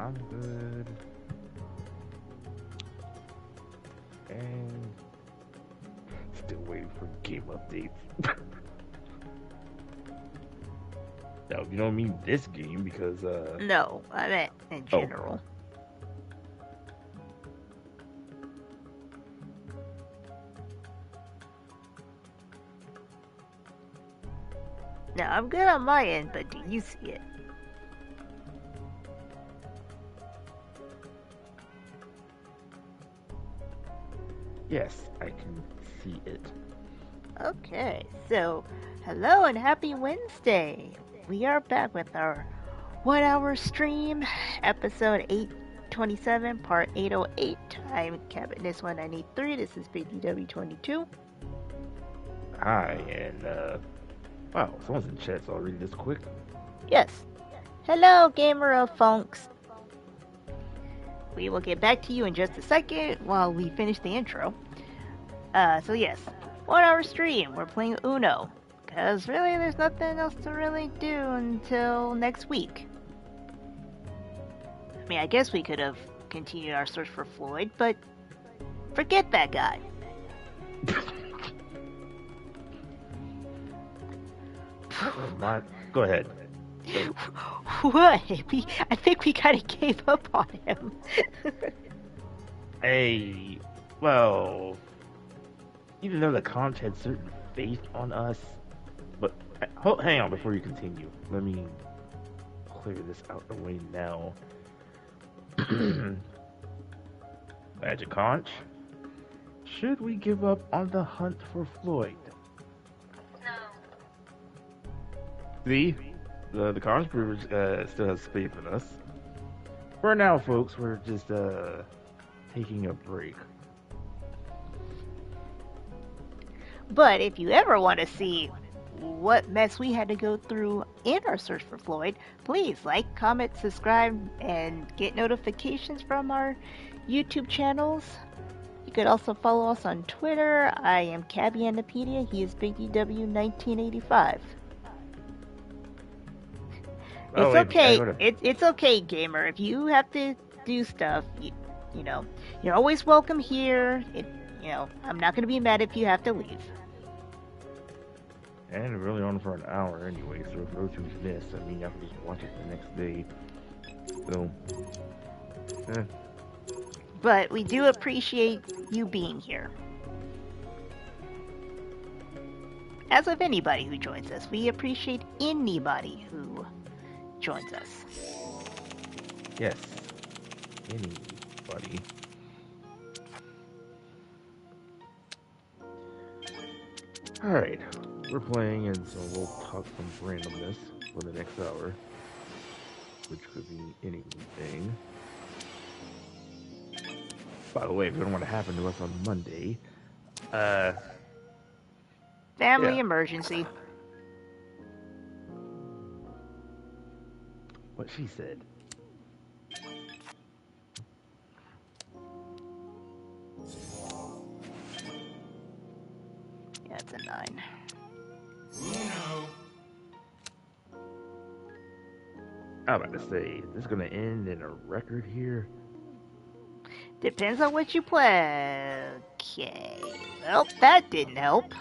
I'm good. And still waiting for game updates. No, you don't mean this game because No, I meant in oh, general. Now, I'm good on my end, but do you see it? yes, I can see it. Okay, so hello and happy Wednesday. We are back with our 1 hour stream, episode 827, part 808. I'm Cabinets 193. This is Big DW22. Hi, and wow, someone's in chat, so I'll read this quick. Yes. Hello, Gamer of Funks. We will get back to you in just a second while we finish the intro. So yes, 1 hour stream. We're playing Uno. Because really, there's nothing else to really do until next week. I mean, I guess we could have continued our search for Floyd, but forget that guy. Go ahead. What? I think we kind of gave up on him. Hey, well, even though the conch had certain faith on us, but hang on before you continue. Let me clear this out the way now. Magic Conch, should we give up on the hunt for Floyd? See, the Conch Brewer still has faith in us. For now, folks, we're just taking a break. But if you ever want to see what mess we had to go through in our search for Floyd, please like, comment, subscribe, and get notifications from our YouTube channels. You could also follow us on Twitter. I am Cabby He is BigDW1985. Oh, It's wait, I okay. gotta. It's okay, gamer. If you have to do stuff, you know, you're always welcome here. I'm not gonna be mad if you have to leave. And we're only on for an hour anyway, so if Rotu's missed, I mean, I can just watch it the next day. So, eh. But we do appreciate you being here. As with anybody who joins us, we appreciate anybody who joins us. Yes, anybody. Alright, we're playing, and so we'll talk some randomness for the next hour, which could be anything. By the way, if you don't want to happen to us on Monday, uh, Family yeah, emergency. what she said. Yeah, it's a 9. I'm about to say, is this gonna end in a record here? Depends on what you play. Okay. Well, that didn't help.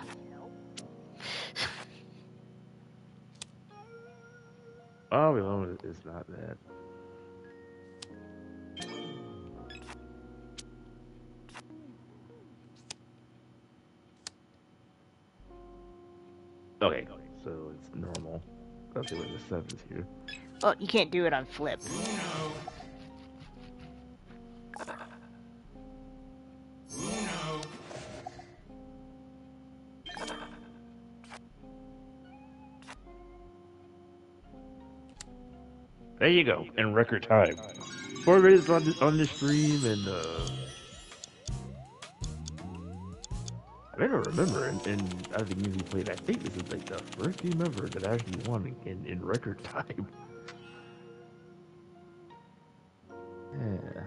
Oh, well, it's not that. Okay, so it's normal. Let's see what the sevens here. Well, you can't do it on flip. There you go, in record time. 4 minutes on the stream, and I don't remember. And out of the games we played, I think this is like the first game ever that I actually won in record time. Yeah.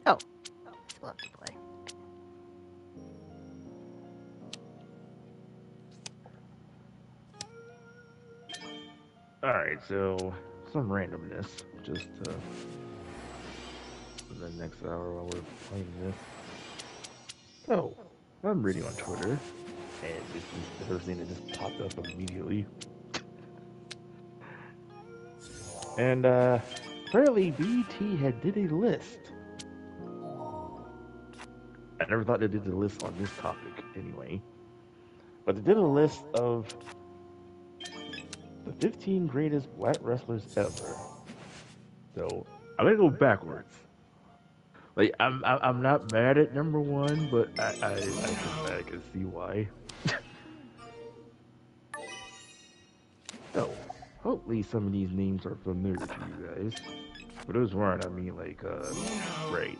Oh, still have to play. Alright, so some randomness just for the next hour while we're playing this. So, I'm reading on Twitter, and this is the first thing that just popped up immediately. And apparently BT had did a list. I never thought they did the list on this topic anyway. But they did a list of the 15 greatest black wrestlers ever. So I'm gonna go backwards. Like I'm not mad at number one, but I can see why. So hopefully some of these names are familiar to you guys. For those who aren't, I mean like right.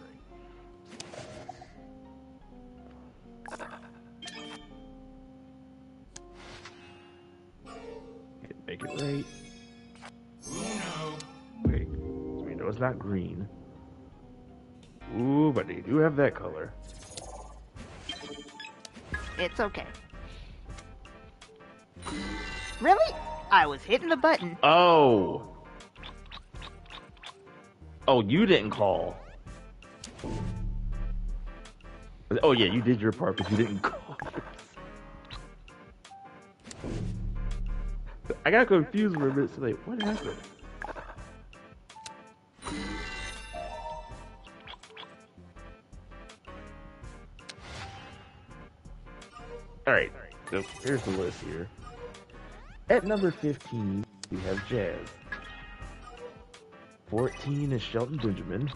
Make it right. Wait, so we know it's not green. Ooh, but they do have that color. It's okay. Really? I was hitting the button. Oh. Oh, you didn't call. Oh yeah, you did your part, but you didn't call. I got confused for a minute. So like, what happened? All right. So here's the list here. At number 15, we have Jazz. 14 is Shelton Benjamin.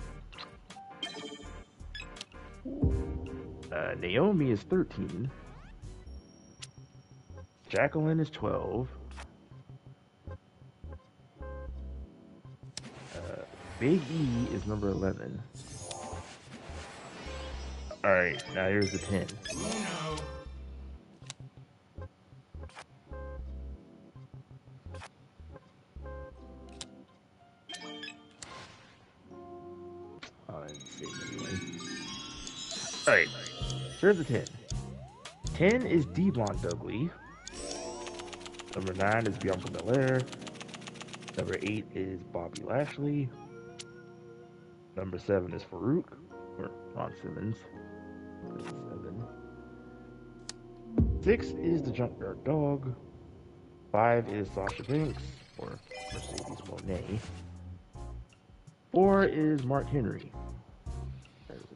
Naomi is 13. Jacqueline is 12. Big E is number 11. Alright, now here's the 10. I didn't say it anyway. Alright, here's the 10. 10 is Devon Dudley. Number 9 is Bianca Belair. Number 8 is Bobby Lashley. Number 7 is Farouk, or Ron Simmons. 7. 6 is the Junkyard Dog. 5 is Sasha Banks, or Mercedes Moné. 4 is Mark Henry. There's a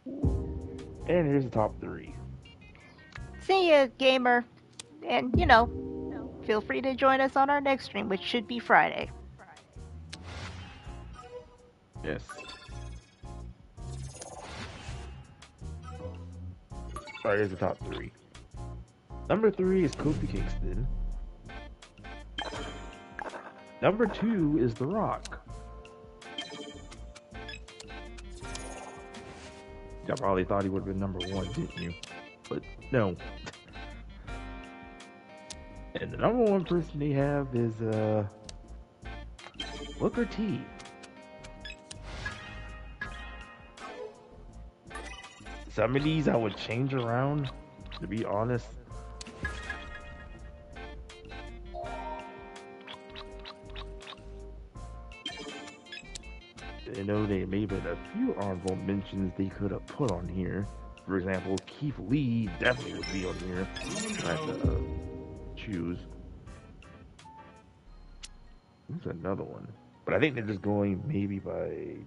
2. And here's the top 3. See ya, gamer. And, feel free to join us on our next stream, which should be Friday. Yes. Alright, here's the top 3. Number 3 is Kofi Kingston. Number 2 is The Rock. Y'all probably thought he would have been number 1, didn't you? But no. And the number 1 person they have is Booker T. Some of these I would change around, to be honest. I know there may have been a few honorable mentions they could have put on here. For example, Keith Lee definitely would be on here. I have to choose. There's another one. But I think they're just going maybe by...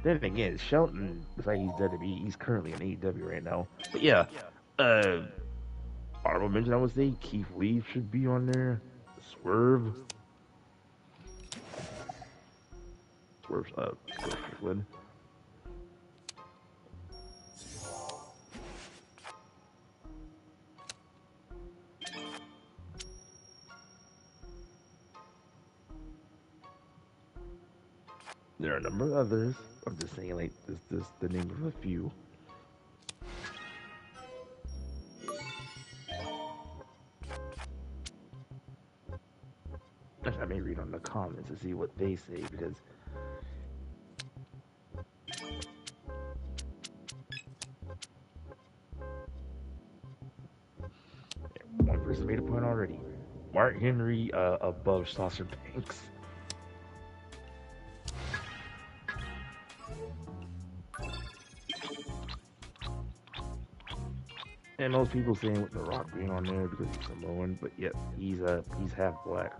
Then again, Shelton, looks like he's WWE. He's currently in AEW right now. But yeah, honorable mention, I would say Keith Lee should be on there. Swerve. Swerve Strickland. There are a number of others. I'm just saying, like, this the name of a few. I may read on the comments to see what they say, because Chris made a point already. Mark Henry above Sasha Banks. And most people saying with The Rock being on there because he's Samoan, but yet he's half black.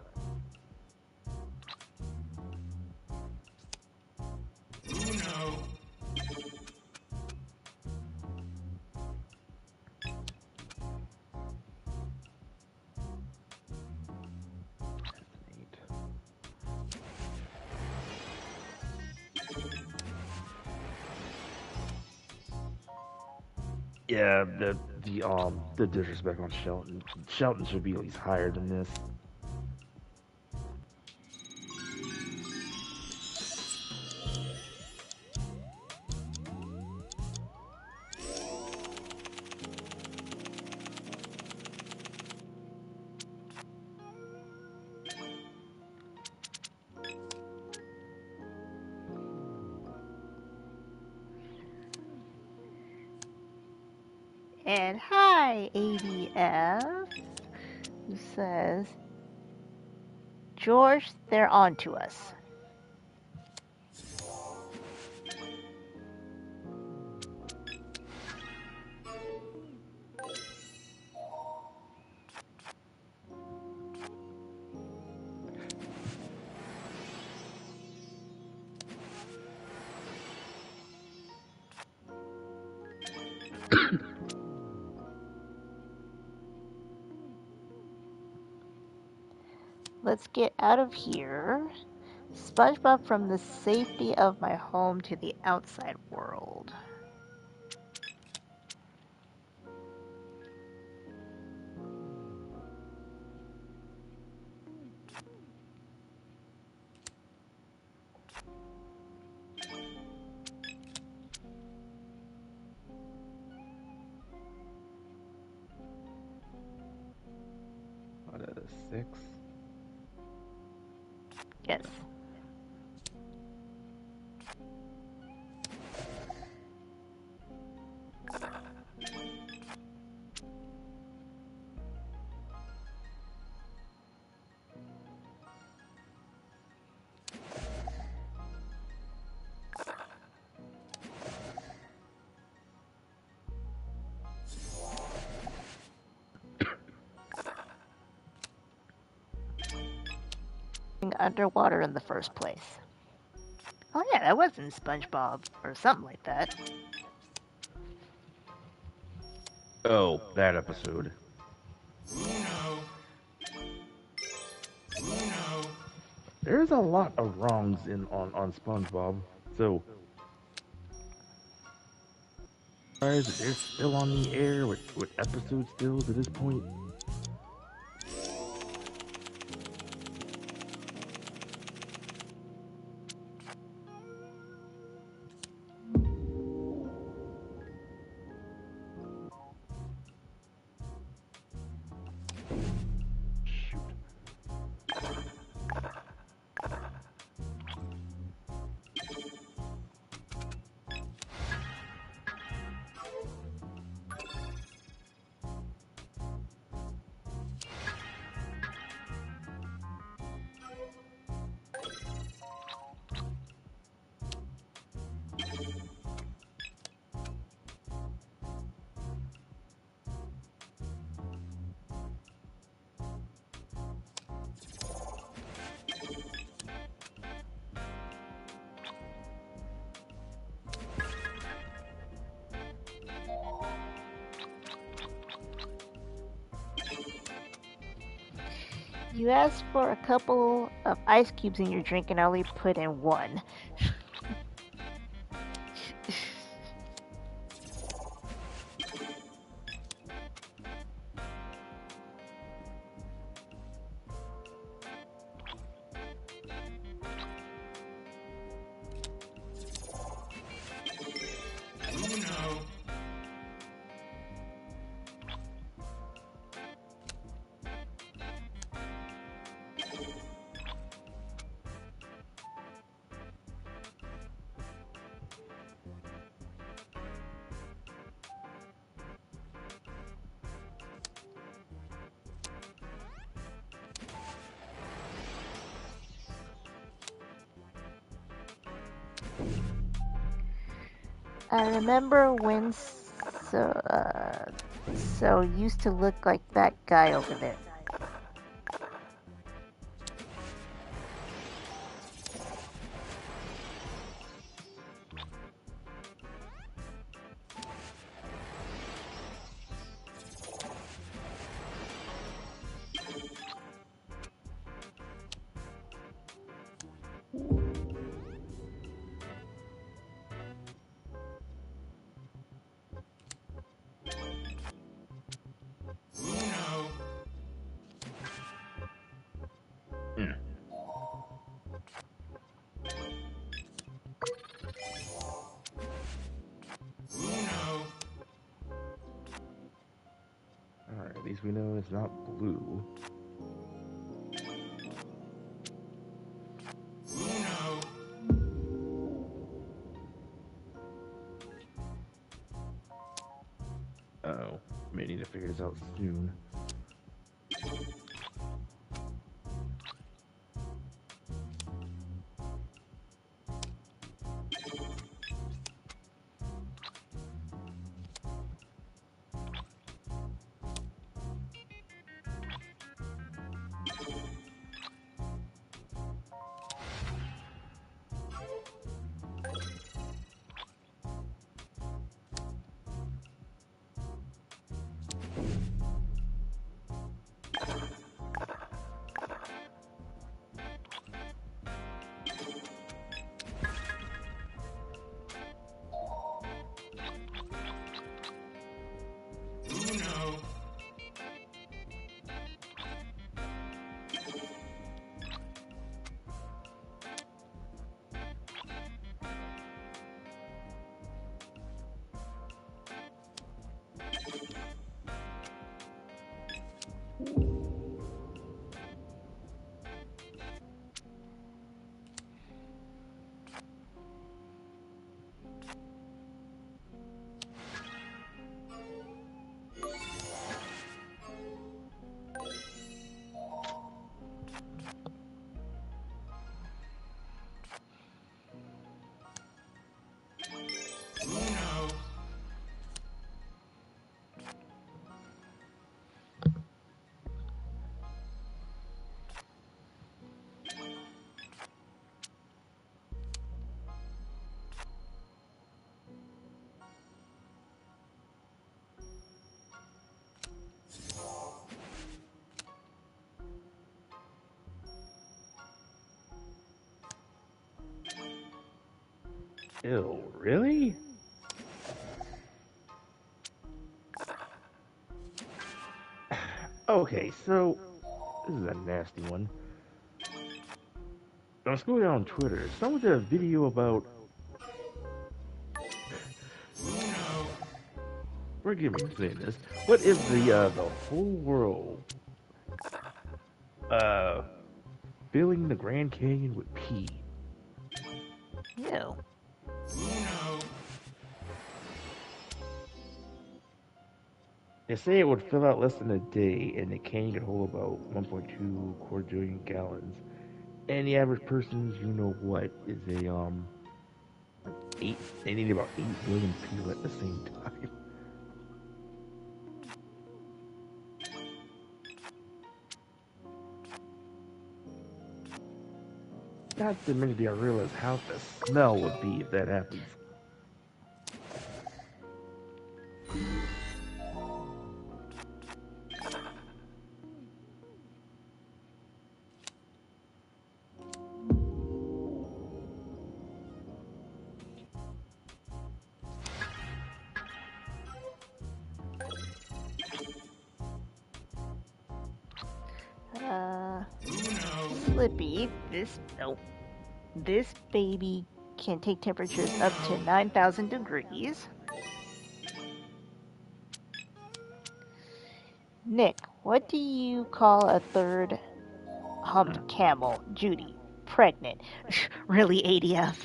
Uno. Neat. Yeah, the disrespect on Shelton. Shelton should be at least higher than this. And hi, ADF, who says, George, they're on to us. Let's get out of here. SpongeBob from the safety of my home to the outside world. What a 6. Yes. Underwater in the first place. Oh yeah, that wasn't SpongeBob or something like that. Oh, that episode. Uno. Uno. There's a lot of wrongs in on SpongeBob. So, guys, they're still on the air with episodes still to this point. Shoot. You asked for a couple of ice cubes in your drink and I only put in one. Uno. I remember when so used to look like that guy over there. Uno. Mm. Uno. Alright, at least we know it's not blue. Uno. Oh, may need to figure this out soon. Uno. Uno. Ew, really? Okay, so this is a nasty one. I'm scrolling on Twitter. Someone did a video about. Uno. Forgive me for saying this. What if the whole world uh filling the Grand Canyon with pee? Ew. Uno. They say it would fill out less than a day, and the canyon could hold about 1.2 quadrillion gallons. And the average person's, you know what, is like eight. They need about 8 billion people at the same time. Not to mention, I realize how the smell would be if that happens. Uh, Uno. Slippy, this baby can take temperatures up to 9,000 degrees. Nick, what do you call a third humped camel? Judy, pregnant. Really, ADF.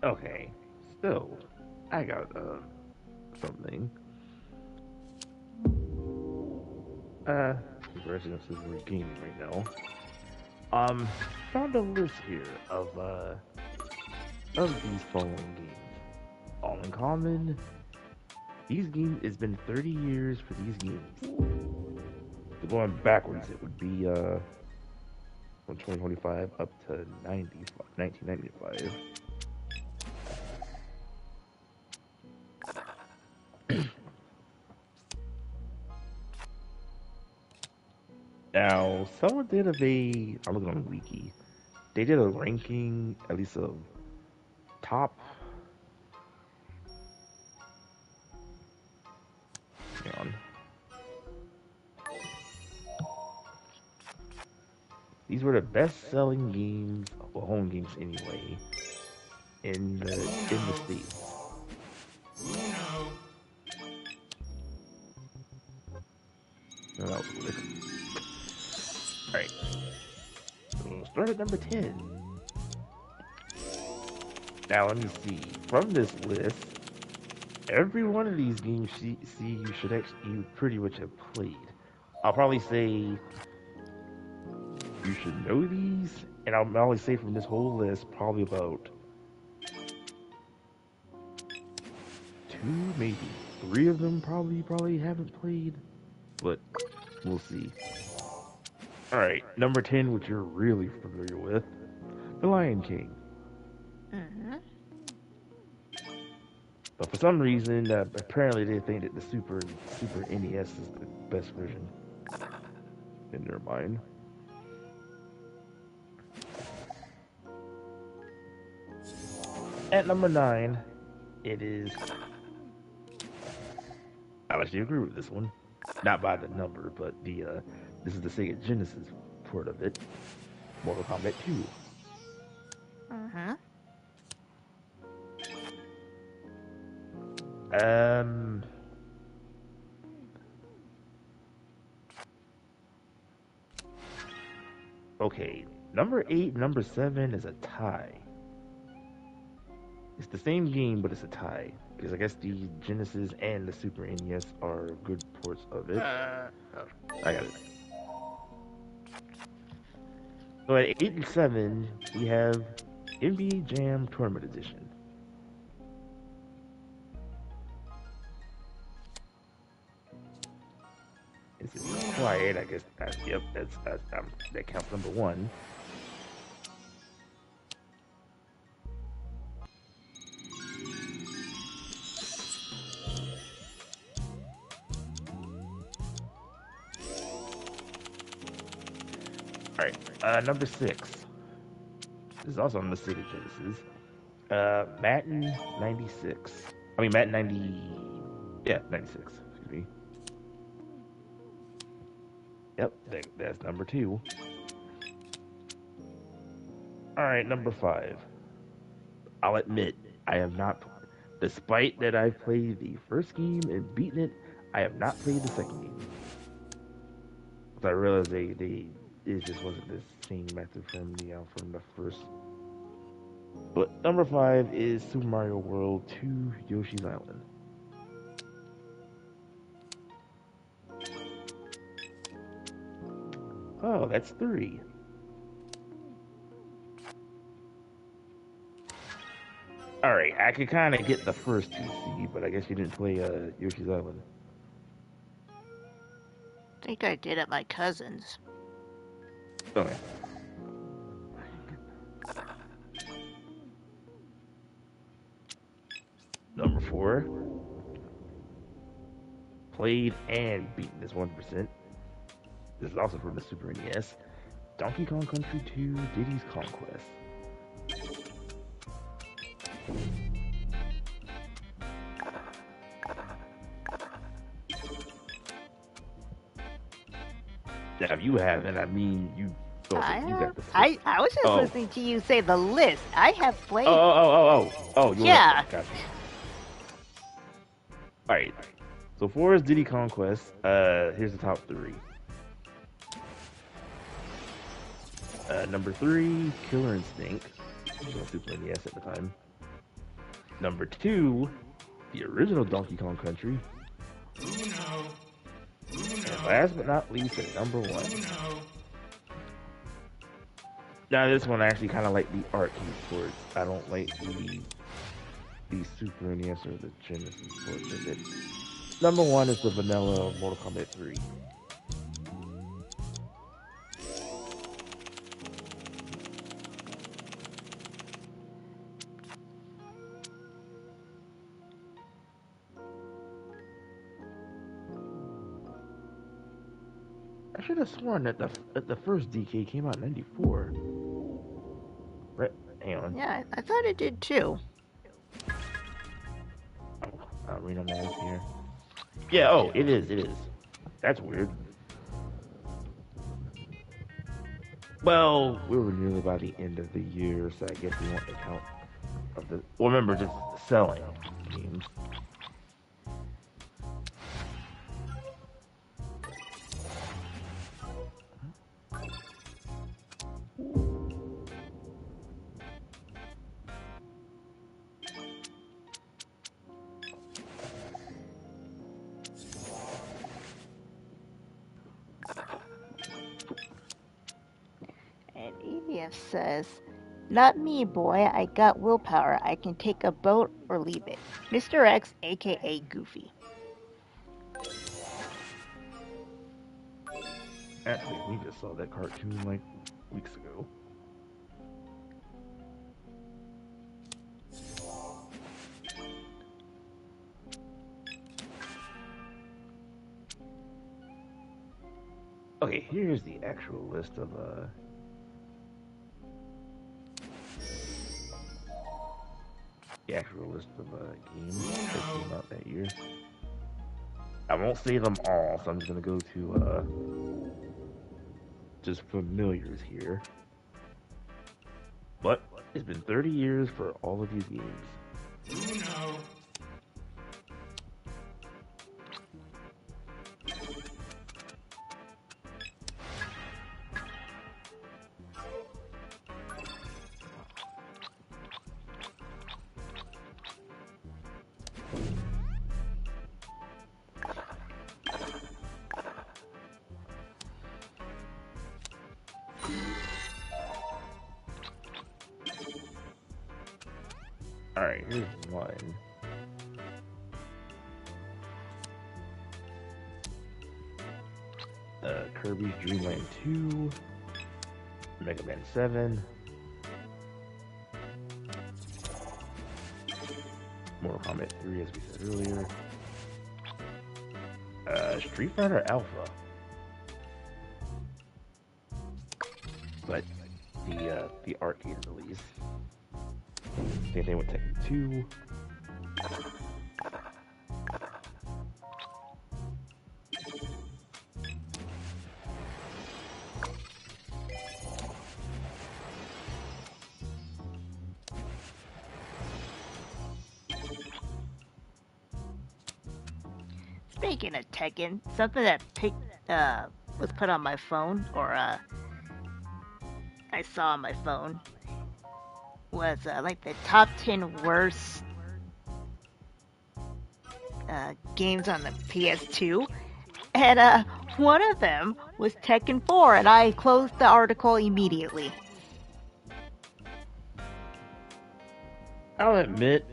Okay, so I got something. Residence is we're gaming right now. Found a list here of these following games. All in common. These games. It's been 30 years for these games. So going backwards, it would be from 2025 up to 1995. Now, someone did I'm looking on the wiki. They did a ranking, at least of top. Hang on. These were the best-selling games, well, home games anyway, in the states. Uno. So that was quick. All right. So we'll start at number 10. Now let me see. From this list, every one of these games you pretty much have played. I'll probably say you should know these, and I'll only say from this whole list probably about 2, maybe 3 of them probably haven't played, but we'll see. All right, number 10, which you're really familiar with, The Lion King. Mm-hmm. But for some reason, apparently they think that the Super NES is the best version in their mind. At number 9, it is. I'll actually agree with this one, not by the number, but this is the Sega Genesis port of it, Mortal Kombat 2. Mm-hmm. Um. Okay, number 8, number 7 is a tie. It's the same game, but it's a tie. Because I guess the Genesis and the Super NES are good ports of it. I got it. So at 8 and 7, we have NBA Jam Tournament Edition. It's quiet, I guess. Yep, that counts number 1. Alright, number 6. This is also on the Sega Genesis. Madden 96. I mean, Madden 90. Yeah, 96. Excuse me. Yep, that's number 2. Alright, number 5. I'll admit, I have not. Despite that I've played the first game and beaten it, I have not played the second game. Because I realized it just wasn't the same method from the first. But number 5 is Super Mario World 2 Yoshi's Island. Oh, that's 3. Alright, I could kind of get the first 2 see, but I guess you didn't play Yoshi's Island. I think I did at my cousin's. Okay. Number 4. Played and beaten this 1%. This is also from the Super NES. Donkey Kong Country 2 Diddy's Conquest. Now, if you haven't, I mean, you got the. I was just listening to you say the list. I have played. Oh, yeah. Gotcha. All right. So 4 is Diddy Conquest. Here's the top 3. Number 3, Killer Instinct. Which was on Super NES at the time. Number 2, the original Donkey Kong Country. Uno. And last but not least, at number 1. Uno. Now this one I actually kind of like the arcade ports. I don't like the Super NES or the Genesis ports of it. Number 1 is the vanilla Mortal Kombat 3. I should have sworn that the first DK came out in '94. Right? Hang on. Yeah, I thought it did too. I'll read them all here. Yeah, oh, it is. That's weird. Well, we were nearly by the end of the year, so I guess we want the count of the. Well, remember, just selling games. And EDF says, "Not me, boy. I got willpower. I can take a boat or leave it." Mr. X, aka Goofy. Actually, we just saw that cartoon like weeks ago. Okay, here's the actual list of games that came out that year. I won't say them all, so I'm just gonna go to just familiars here. But it's been 30 years for all of these games. Uno. Alright, here's one. Kirby's Dream Land 2, Mega Man 7, Mortal Kombat 3, as we said earlier, Street Fighter Alpha, but the arcade release. Same thing with Tekken 2. Speaking of Tekken, something that was put on my phone, or I saw on my phone, was like the top 10 worst games on the PS2, and one of them was Tekken 4, and I closed the article immediately. I'll admit,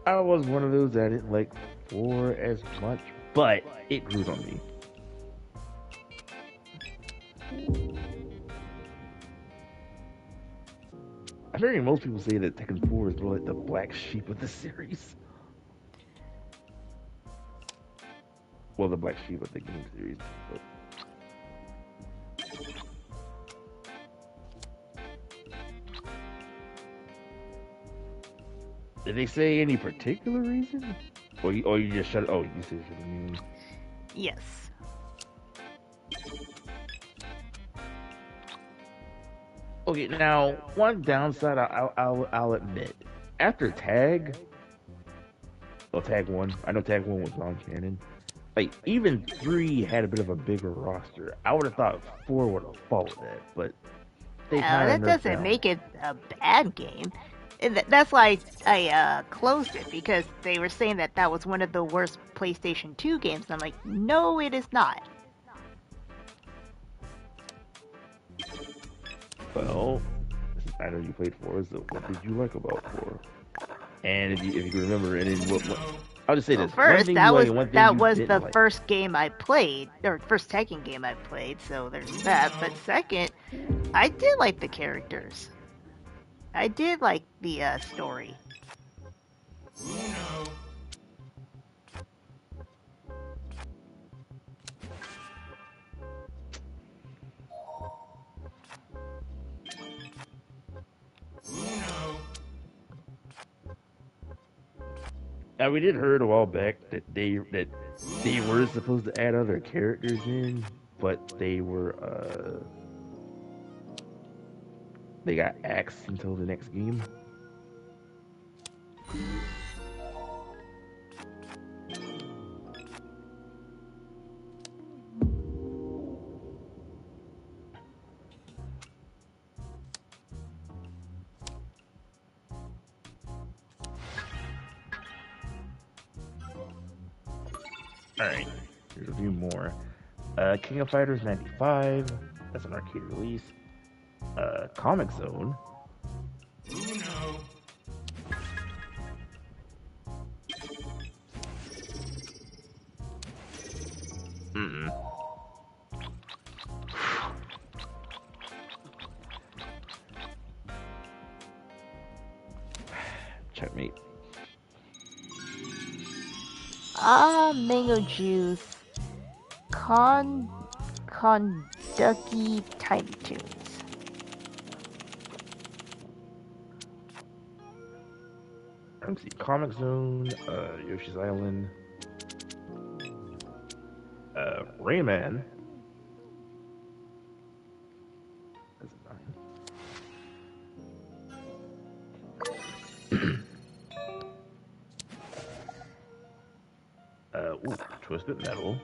I was one of those that didn't like 4 as much, but it grew on me. I'm hearing most people say that Tekken 4 is really like the black sheep of the series. Well, the black sheep of the game series. But... Did they say any particular reason? Or you just shut it? Oh, you said shut it. Yes. Okay, now one downside I'll admit. After Tag, well, Tag 1, I know Tag 1 was non-canon. Like, even 3 had a bit of a bigger roster. I would have thought 4 would have followed that, but they kind of that doesn't make it a bad game. That's why I closed it, because they were saying that that was one of the worst PlayStation 2 games. And I'm like, no, it is not. Well, I know you played Forza. What did you like about 4? And if you can remember, and then what I'll just say Well, this: one first, thing you like and one thing that you was didn't the like. first game I played, or first Tekken game I played. So there's that. But second, I did like the characters. I did like the story. Uno. Uno. Now we did heard a while back that they were supposed to add other characters in, but they got axed until the next game. All right, here's a few more. King of Fighters '95. That's an arcade release. Comic Zone. Uno. Mm-mm. Checkmate. Mango juice. Konducky Tiny Toons. Let's see. Comic Zone. Yoshi's Island. Rayman. That's a 9. Twisted Metal.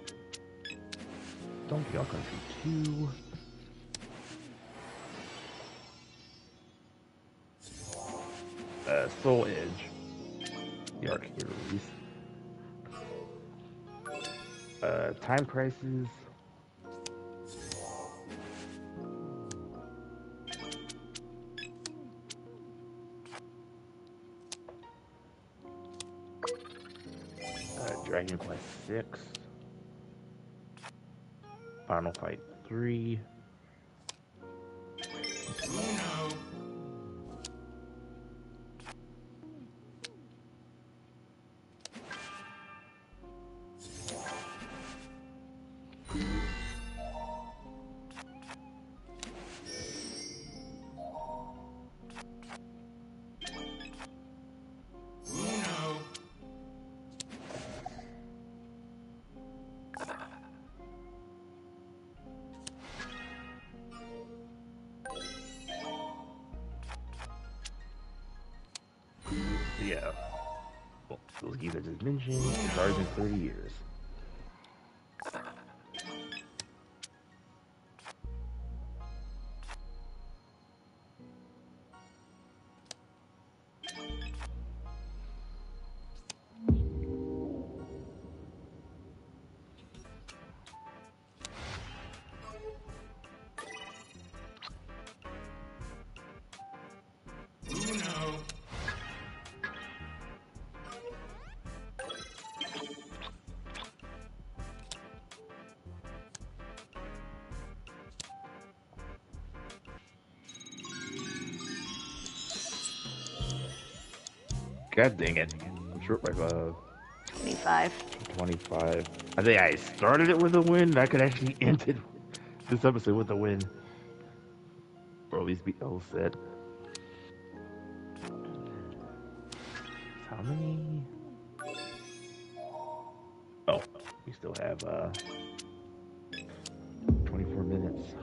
Donkey Kong Country 2. Soul Edge. The arcade release. Time Crisis. Dragon Quest 6. Final Fight 3. Uno. Uno. Yeah. Well, those games I just mentioned. It's already been 30 years. Uno. God dang it. I'm short by 25. 25. I think I started it with a win. I could actually end it this episode with a win. Or at least beat the whole set. How many? Oh, we still have 24 minutes.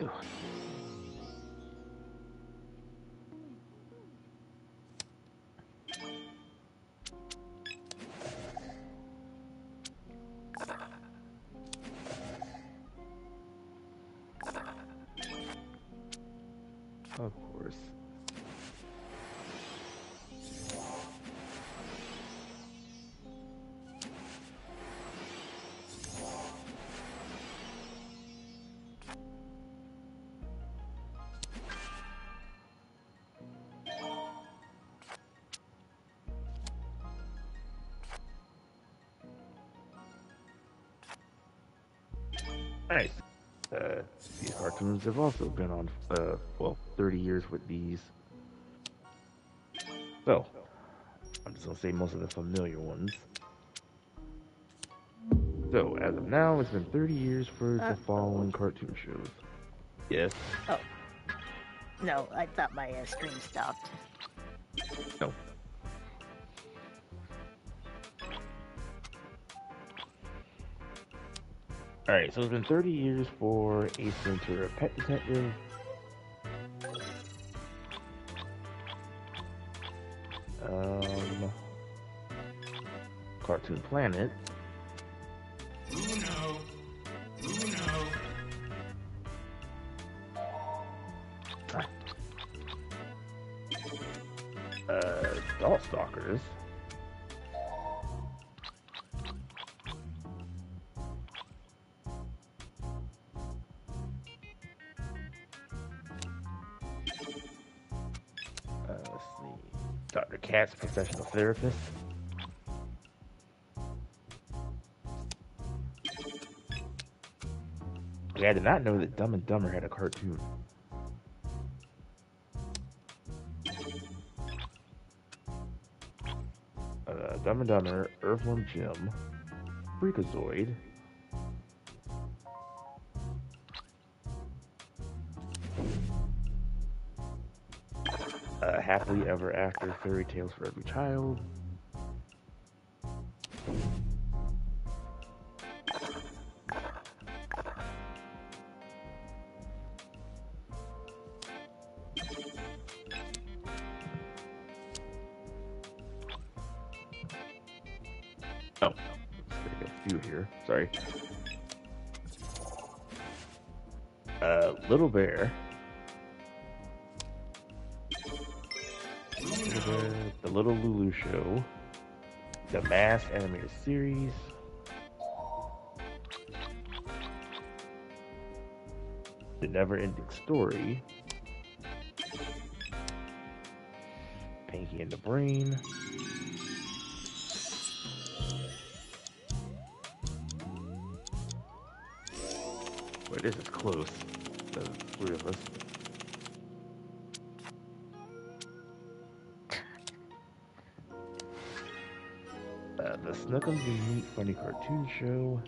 Ugh. Of course. Nice. These cartoons have also been on, well, 30 years with these. So, I'm just gonna say most of the familiar ones. So, as of now, it's been 30 years for the following cartoon shows. Yes. Oh. No, I thought my stream stopped. No. Alright, so it's been 30 years for Ace Ventura Pet Detective. Cartoon Planet. Uno. Uno. Adult Stalkers. Let's see. Dr. Katz, Professional Therapist. Yeah, I did not know that Dumb and Dumber had a cartoon. Dumb and Dumber, Earthworm Jim, Freakazoid, Happily Ever After, Fairy Tales for Every Child. Oh, let's get a few here. Sorry. Little Bear. The Little Lulu Show, the Mass Animated Series, The Never Ending Story, Pinky and the Brain, Wait, this is close. There's three of us. The Snuggums and Meat Funny Cartoon Show,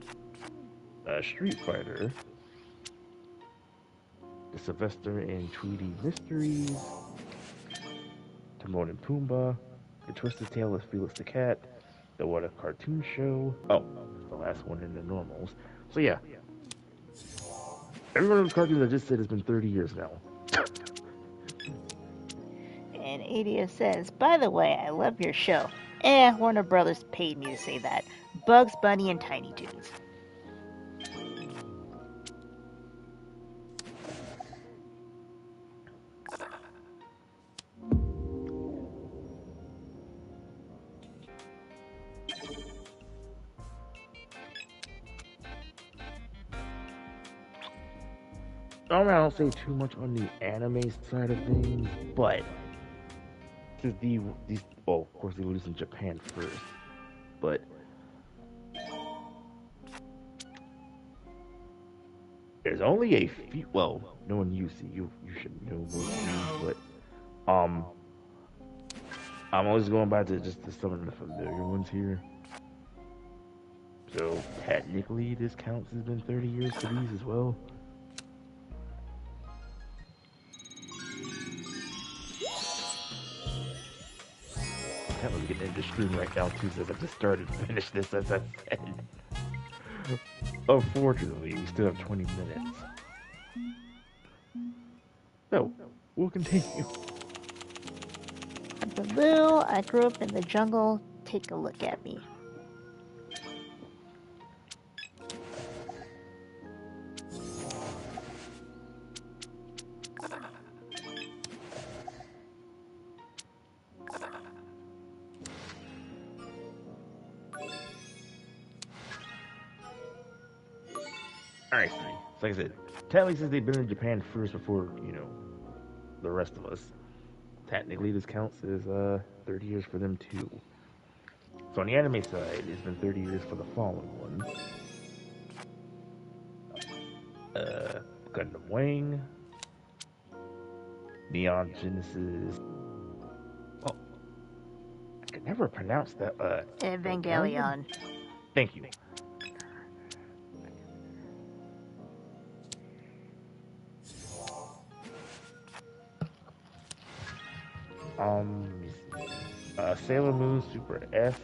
Street Fighter, the Sylvester and Tweety Mysteries, Timon and Pumbaa, the Twisted Tale of Felix the Cat, the What If Cartoon Show. Oh, the last one in the normals. So yeah, every one of those cartoons I just said has been 30 years now. And Adia says, by the way, I love your show. Warner Brothers paid me to say that. Bugs Bunny and Tiny Toons. I don't say too much on the anime side of things, but since these, well, of course they released in Japan first, but there's only a few. Well, no one you see, you should know most of these, but I'm always going back to just some of the familiar ones here. So technically, this counts as been 30 years for these as well. I'm really getting into stream right now too, since I just started to finish this, as I said. Unfortunately, we still have 20 minutes. So, we'll continue. Baloo, I grew up in the jungle. Take a look at me. Alright, so like I said, technically since they've been in Japan first before, the rest of us, technically this counts as 30 years for them too. So on the anime side, it's been 30 years for the following ones. Gundam Wing, Neon Genesis. Oh, I could never pronounce that. Evangelion. Thank you. Sailor Moon Super S.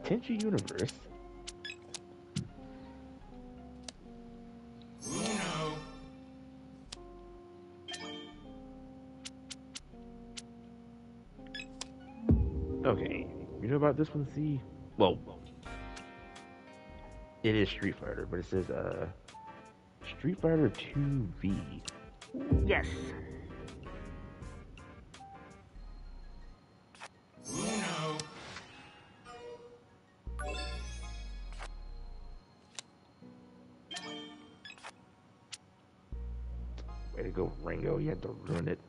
Tenchi Universe. Uno. Okay, you know about this one? See, well, it is Street Fighter, but it says Street Fighter 2V. Yes. Uno. Way to go, Ringo! You had to ruin it.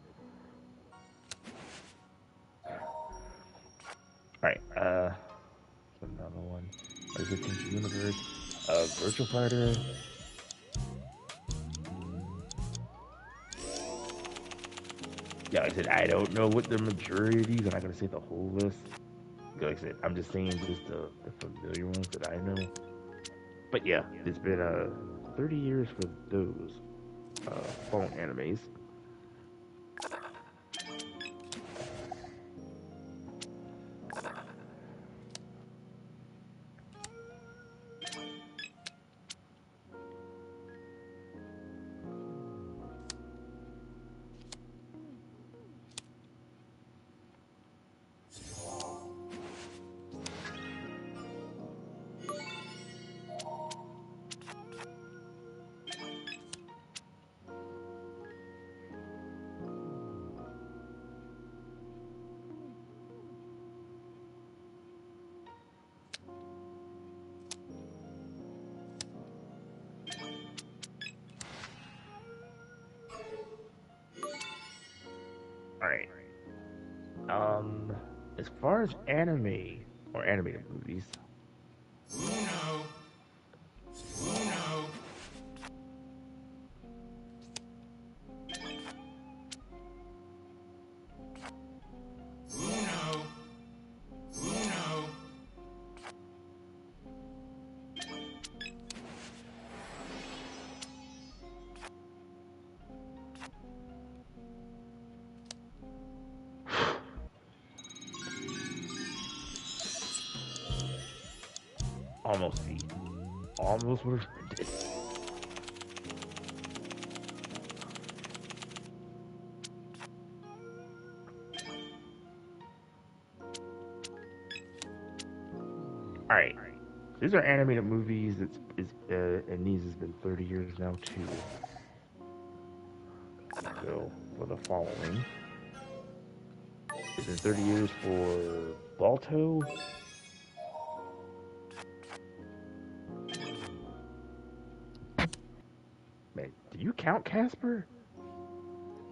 Alright, another one. What is it, Tenchi Universe? Virtual Fighter. Yeah, like I said, I don't know what the majority of these. I'm not gonna say the whole list. Like I said, I'm just saying just the familiar ones that I know. But yeah, it's been 30 years for those phone animes. Alright. As far as anime or animated movies, Uno. Uno. Uno. Uno. almost see. Almost would have did. Alright. These are animated movies. And these has been 30 years now too. So for the following, it's been 30 years for Balto. Man, do you count Casper?